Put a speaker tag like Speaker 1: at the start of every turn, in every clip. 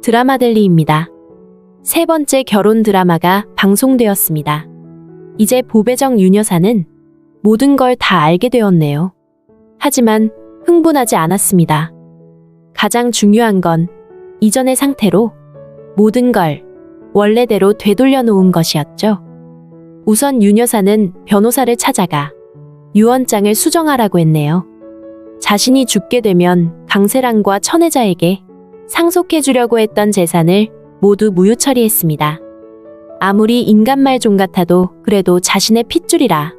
Speaker 1: 드라마델리입니다. 세 번째 결혼 드라마가 방송되었습니다. 이제 보배정 윤 여사는 모든 걸 다 알게 되었네요. 하지만 흥분하지 않았습니다. 가장 중요한 건 이전의 상태로 모든 걸 원래대로 되돌려 놓은 것이었죠. 우선 윤 여사는 변호사를 찾아가 유언장을 수정하라고 했네요. 자신이 죽게 되면 강세란과 천혜자에게 상속해주려고 했던 재산을 모두 무효 처리했습니다. 아무리 인간말종 같아도 그래도 자신의 핏줄이라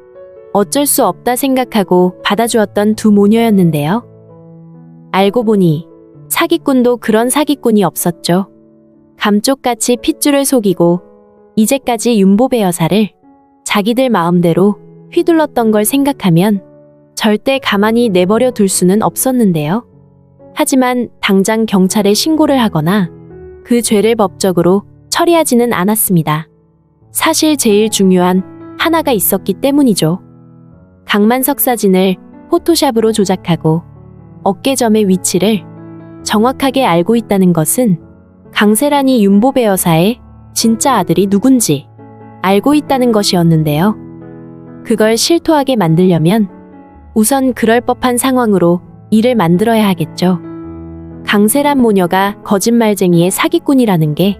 Speaker 1: 어쩔 수 없다 생각하고 받아주었던 두 모녀였는데요. 알고 보니 사기꾼도 그런 사기꾼이 없었죠. 감쪽같이 핏줄을 속이고 이제까지 윤보배 여사를 자기들 마음대로 휘둘렀던 걸 생각하면 절대 가만히 내버려 둘 수는 없었는데요. 하지만 당장 경찰에 신고를 하거나 그 죄를 법적으로 처리하지는 않았습니다. 사실 제일 중요한 하나가 있었기 때문이죠. 강만석 사진을 포토샵으로 조작하고 어깨점의 위치를 정확하게 알고 있다는 것은 강세란이 윤보배 여사의 진짜 아들이 누군지 알고 있다는 것이었는데요. 그걸 실토하게 만들려면 우선 그럴 법한 상황으로 일을 만들어야 하겠죠. 강세란 모녀가 거짓말쟁이의 사기꾼이라는 게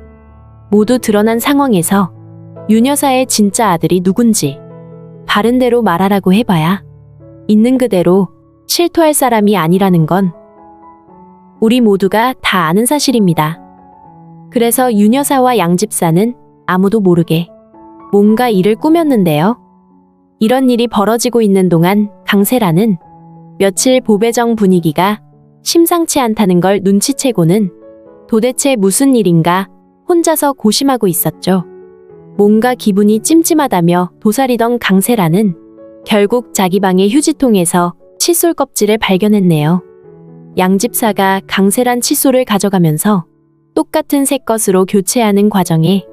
Speaker 1: 모두 드러난 상황에서 윤 여사의 진짜 아들이 누군지 바른 대로 말하라고 해봐야 있는 그대로 실토할 사람이 아니라는 건 우리 모두가 다 아는 사실입니다. 그래서 윤 여사와 양 집사는 아무도 모르게 뭔가 일을 꾸몄는데요. 이런 일이 벌어지고 있는 동안 강세란은 며칠 보배정 분위기가 심상치 않다는 걸 눈치채고는 도대체 무슨 일인가 혼자서 고심하고 있었죠. 뭔가 기분이 찜찜하다며 도사리던 강세란은 결국 자기 방의 휴지통에서 칫솔 껍질을 발견했네요. 양 집사가 강세란 칫솔을 가져가면서 똑같은 새 것으로 교체하는 과정에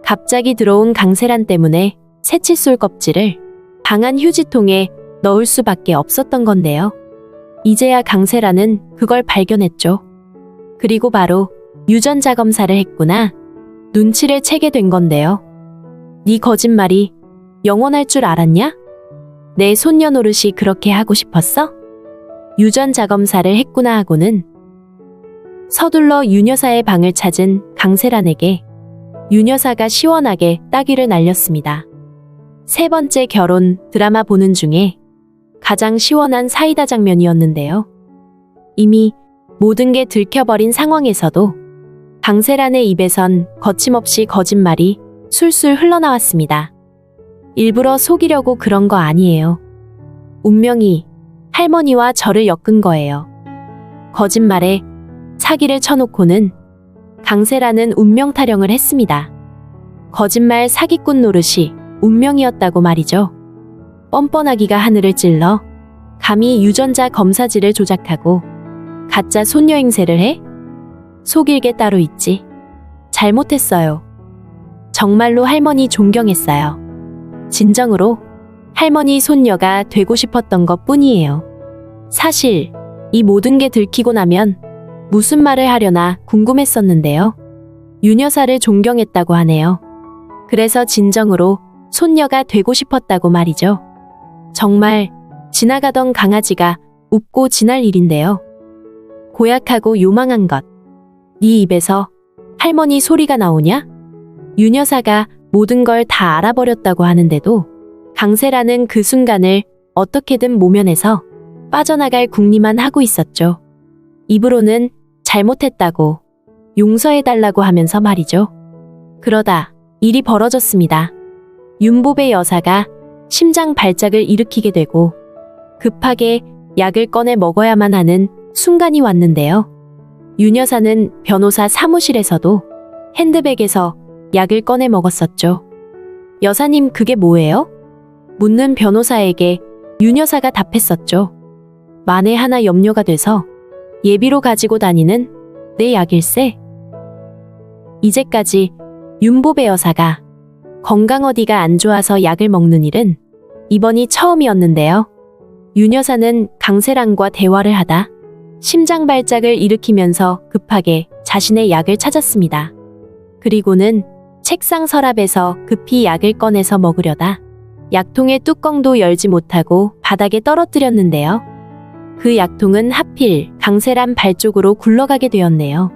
Speaker 1: 갑자기 들어온 강세란 때문에 새 칫솔 껍질을 방 안 휴지통에 넣을 수밖에 없었던 건데요. 이제야 강세란은 그걸 발견했죠. 그리고 바로 유전자 검사를 했구나. 눈치를 채게 된 건데요. 네 거짓말이 영원할 줄 알았냐? 내 손녀 노릇이 그렇게 하고 싶었어? 유전자 검사를 했구나 하고는 서둘러 윤 여사의 방을 찾은 강세란에게 윤 여사가 시원하게 따귀를 날렸습니다. 세 번째 결혼 드라마 보는 중에 가장 시원한 사이다 장면이었는데요. 이미 모든 게 들켜버린 상황에서도 강세란의 입에선 거침없이 거짓말이 술술 흘러나왔습니다. 일부러 속이려고 그런 거 아니에요. 운명이 할머니와 저를 엮은 거예요. 거짓말에 사기를 쳐놓고는 강세란은 운명 타령을 했습니다. 거짓말 사기꾼 노릇이 운명이었다고 말이죠. 뻔뻔하기가 하늘을 찔러 감히 유전자 검사지를 조작하고 가짜 손녀 행세를 해? 속일 게 따로 있지. 잘못했어요. 정말로 할머니 존경했어요. 진정으로 할머니 손녀가 되고 싶었던 것 뿐이에요. 사실 이 모든 게 들키고 나면 무슨 말을 하려나 궁금했었는데요. 윤 여사를 존경했다고 하네요. 그래서 진정으로 손녀가 되고 싶었다고 말이죠. 정말 지나가던 강아지가 웃고 지날 일인데요. 고약하고 요망한 것. 네 입에서 할머니 소리가 나오냐? 윤 여사가 모든 걸 다 알아버렸다고 하는데도 강세란은 그 순간을 어떻게든 모면해서 빠져나갈 궁리만 하고 있었죠. 입으로는 잘못했다고 용서해달라고 하면서 말이죠. 그러다 일이 벌어졌습니다. 윤보배 여사가 심장 발작을 일으키게 되고 급하게 약을 꺼내 먹어야만 하는 순간이 왔는데요. 윤 여사는 변호사 사무실에서도 핸드백에서 약을 꺼내 먹었었죠. 여사님 그게 뭐예요? 묻는 변호사에게 윤 여사가 답했었죠. 만에 하나 염려가 돼서 예비로 가지고 다니는 내 약일세. 이제까지 윤보배 여사가 건강 어디가 안 좋아서 약을 먹는 일은 이번이 처음이었는데요. 윤 여사는 강세란과 대화를 하다 심장 발작을 일으키면서 급하게 자신의 약을 찾았습니다. 그리고는 책상 서랍에서 급히 약을 꺼내서 먹으려다 약통의 뚜껑도 열지 못하고 바닥에 떨어뜨렸는데요. 그 약통은 하필 강세란 발 쪽으로 굴러가게 되었네요.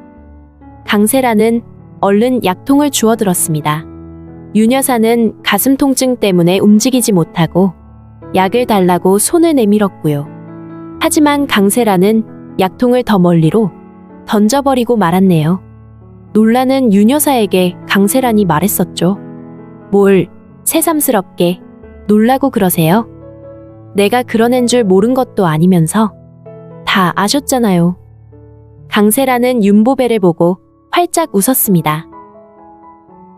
Speaker 1: 강세란은 얼른 약통을 주워들었습니다. 윤 여사는 가슴 통증 때문에 움직이지 못하고 약을 달라고 손을 내밀었고요. 하지만 강세란은 약통을 더 멀리로 던져버리고 말았네요. 놀라는 윤 여사에게 강세란이 말했었죠. 뭘 새삼스럽게 놀라고 그러세요? 내가 그런 앤 줄 모른 것도 아니면서 다 아셨잖아요. 강세란은 윤보배를 보고 활짝 웃었습니다.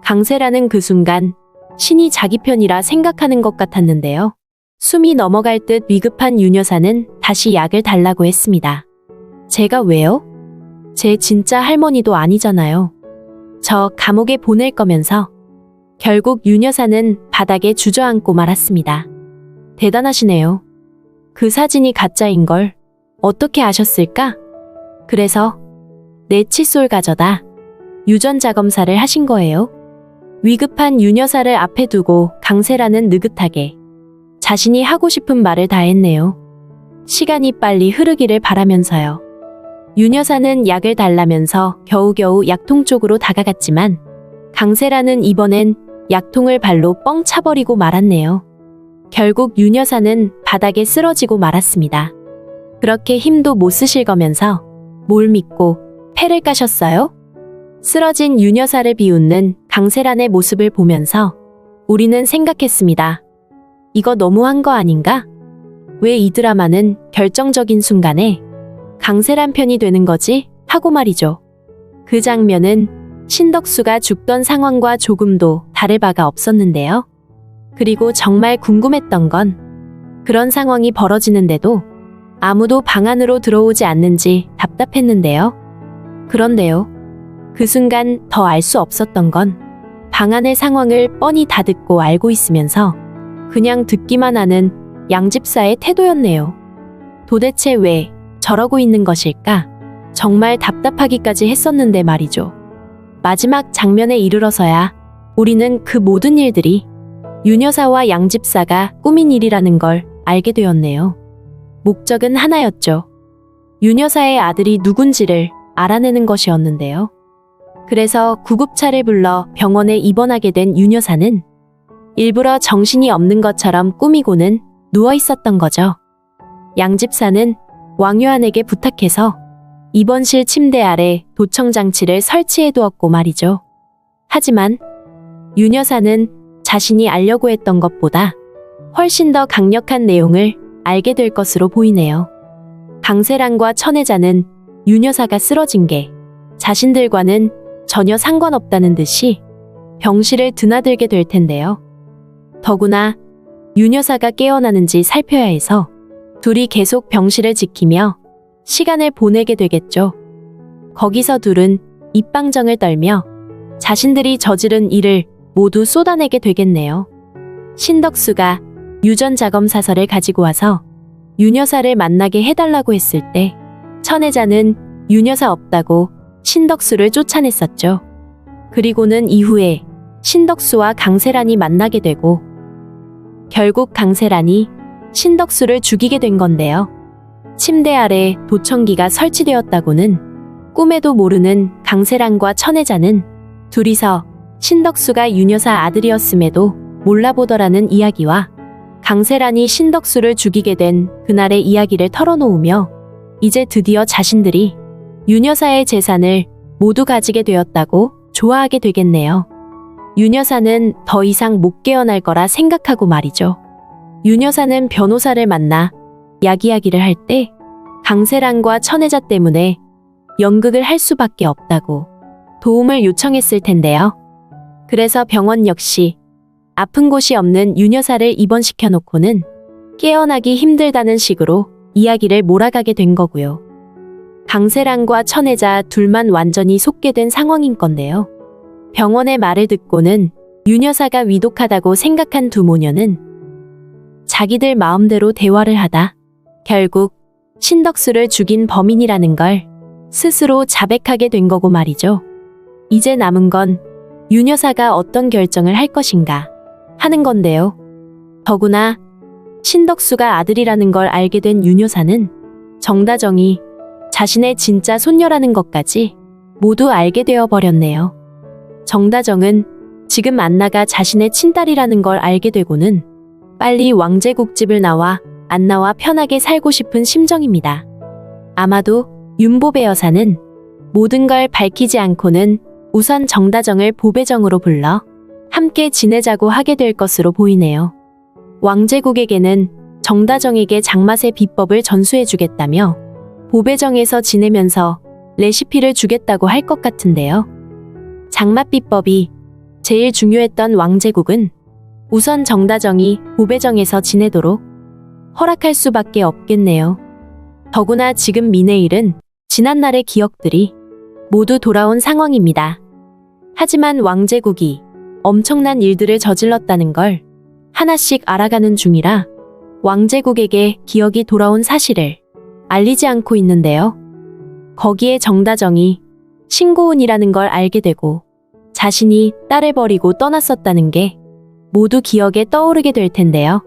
Speaker 1: 강세란은 그 순간 신이 자기 편이라 생각하는 것 같았는데요. 숨이 넘어갈 듯 위급한 윤 여사는 다시 약을 달라고 했습니다. 제가 왜요? 제 진짜 할머니도 아니잖아요. 저 감옥에 보낼 거면서. 결국 윤 여사는 바닥에 주저앉고 말았습니다. 대단하시네요. 그 사진이 가짜인 걸 어떻게 아셨을까? 그래서 내 칫솔 가져다 유전자 검사를 하신 거예요? 위급한 윤 여사를 앞에 두고 강세란은 느긋하게 자신이 하고 싶은 말을 다 했네요. 시간이 빨리 흐르기를 바라면서요. 윤 여사는 약을 달라면서 겨우겨우 약통 쪽으로 다가갔지만 강세란은 이번엔 약통을 발로 뻥 차버리고 말았네요. 결국 윤 여사는 바닥에 쓰러지고 말았습니다. 그렇게 힘도 못 쓰실 거면서 뭘 믿고 패를 까셨어요? 쓰러진 윤 여사를 비웃는 강세란의 모습을 보면서 우리는 생각했습니다. 이거 너무한 거 아닌가? 왜 이 드라마는 결정적인 순간에 강세란 편이 되는 거지? 하고 말이죠. 그 장면은 신덕수가 죽던 상황과 조금도 다를 바가 없었는데요. 그리고 정말 궁금했던 건 그런 상황이 벌어지는데도 아무도 방 안으로 들어오지 않는지 답답했는데요. 그런데요. 그 순간 더 알 수 없었던 건 방 안의 상황을 뻔히 다 듣고 알고 있으면서 그냥 듣기만 하는 양집사의 태도였네요. 도대체 왜 저러고 있는 것일까? 정말 답답하기까지 했었는데 말이죠. 마지막 장면에 이르러서야 우리는 그 모든 일들이 윤 여사와 양집사가 꾸민 일이라는 걸 알게 되었네요. 목적은 하나였죠. 윤 여사의 아들이 누군지를 알아내는 것이었는데요. 그래서 구급차를 불러 병원에 입원하게 된 윤 여사는 일부러 정신이 없는 것처럼 꾸미고는 누워 있었던 거죠. 양집사는 왕요한에게 부탁해서 입원실 침대 아래 도청장치를 설치해 두었고 말이죠. 하지만 윤 여사는 자신이 알려고 했던 것보다 훨씬 더 강력한 내용을 알게 될 것으로 보이네요. 강세란과 천혜자는 윤 여사가 쓰러진 게 자신들과는 전혀 상관없다는 듯이 병실을 드나들게 될 텐데요. 더구나 윤 여사가 깨어나는지 살펴야 해서 둘이 계속 병실을 지키며 시간을 보내게 되겠죠. 거기서 둘은 입방정을 떨며 자신들이 저지른 일을 모두 쏟아내게 되겠네요. 신덕수가 유전자 검사서를 가지고 와서 윤 여사를 만나게 해달라고 했을 때 천혜자는 윤 여사 없다고 신덕수를 쫓아냈었죠. 그리고는 이후에 신덕수와 강세란이 만나게 되고 결국 강세란이 신덕수를 죽이게 된 건데요. 침대 아래 도청기가 설치되었다고는 꿈에도 모르는 강세란과 천혜자는 둘이서 신덕수가 윤 여사 아들이었음에도 몰라보더라는 이야기와 강세란이 신덕수를 죽이게 된 그날의 이야기를 털어놓으며 이제 드디어 자신들이 윤 여사의 재산을 모두 가지게 되었다고 좋아하게 되겠네요. 윤 여사는 더 이상 못 깨어날 거라 생각하고 말이죠. 윤 여사는 변호사를 만나 약 이야기를 할 때 강세란과 천혜자 때문에 연극을 할 수밖에 없다고 도움을 요청했을 텐데요. 그래서 병원 역시 아픈 곳이 없는 윤 여사를 입원시켜 놓고는 깨어나기 힘들다는 식으로 이야기를 몰아가게 된 거고요. 강세란과 천혜자 둘만 완전히 속게 된 상황인 건데요. 병원의 말을 듣고는 윤 여사가 위독하다고 생각한 두 모녀는 자기들 마음대로 대화를 하다 결국 신덕수를 죽인 범인이라는 걸 스스로 자백하게 된 거고 말이죠. 이제 남은 건 윤 여사가 어떤 결정을 할 것인가 하는 건데요. 더구나 신덕수가 아들이라는 걸 알게 된 윤 여사는 정다정이 자신의 진짜 손녀라는 것까지 모두 알게 되어 버렸네요. 정다정은 지금 안나가 자신의 친딸이라는 걸 알게 되고는 빨리 왕제국집을 나와 안나와 편하게 살고 싶은 심정입니다. 아마도 윤보배 여사는 모든 걸 밝히지 않고는 우선 정다정을 보배정으로 불러 함께 지내자고 하게 될 것으로 보이네요. 왕제국에게는 정다정에게 장맛의 비법을 전수해주겠다며 보배정에서 지내면서 레시피를 주겠다고 할 것 같은데요. 장맛 비법이 제일 중요했던 왕제국은 우선 정다정이 보배정에서 지내도록 허락할 수밖에 없겠네요. 더구나 지금 미내일은 지난날의 기억들이 모두 돌아온 상황입니다. 하지만 왕제국이 엄청난 일들을 저질렀다는 걸 하나씩 알아가는 중이라 왕제국에게 기억이 돌아온 사실을 알리지 않고 있는데요. 거기에 정다정이 신고은이라는 걸 알게 되고 자신이 딸을 버리고 떠났었다는 게 모두 기억에 떠오르게 될 텐데요.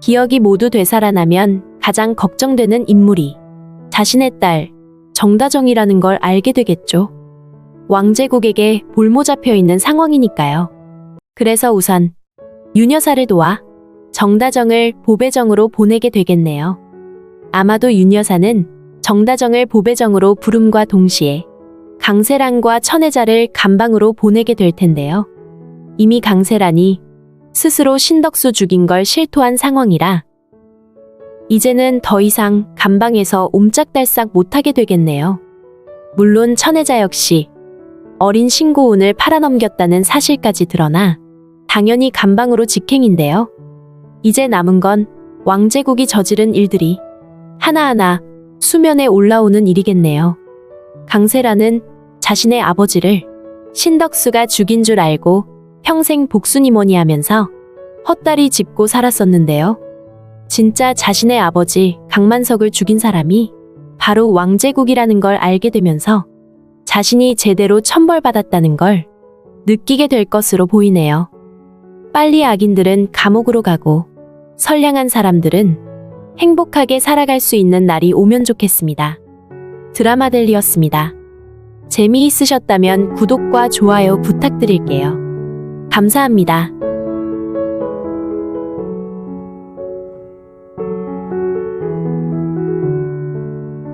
Speaker 1: 기억이 모두 되살아나면 가장 걱정되는 인물이 자신의 딸 정다정이라는 걸 알게 되겠죠. 왕제국에게 볼모 잡혀 있는 상황이니까요. 그래서 우선 윤 여사를 도와 정다정을 보배정으로 보내게 되겠네요. 아마도 윤 여사는 정다정을 보배정으로 부름과 동시에 강세란과 천혜자를 감방으로 보내게 될 텐데요. 이미 강세란이 스스로 신덕수 죽인 걸 실토한 상황이라 이제는 더 이상 감방에서 옴짝달싹 못하게 되겠네요. 물론 천혜자 역시 어린 신고은을 팔아넘겼다는 사실까지 드러나 당연히 감방으로 직행인데요. 이제 남은 건 왕제국이 저지른 일들이 하나하나 수면에 올라오는 일이겠네요. 강세란은 자신의 아버지를 신덕수가 죽인 줄 알고 평생 복순이 뭐니 하면서 헛다리 짚고 살았었는데요. 진짜 자신의 아버지 강만석을 죽인 사람이 바로 왕제국이라는 걸 알게 되면서 자신이 제대로 천벌받았다는 걸 느끼게 될 것으로 보이네요. 빨리 악인들은 감옥으로 가고 선량한 사람들은 행복하게 살아갈 수 있는 날이 오면 좋겠습니다. 드라마델리였습니다. 재미있으셨다면 구독과 좋아요 부탁드릴게요. 감사합니다.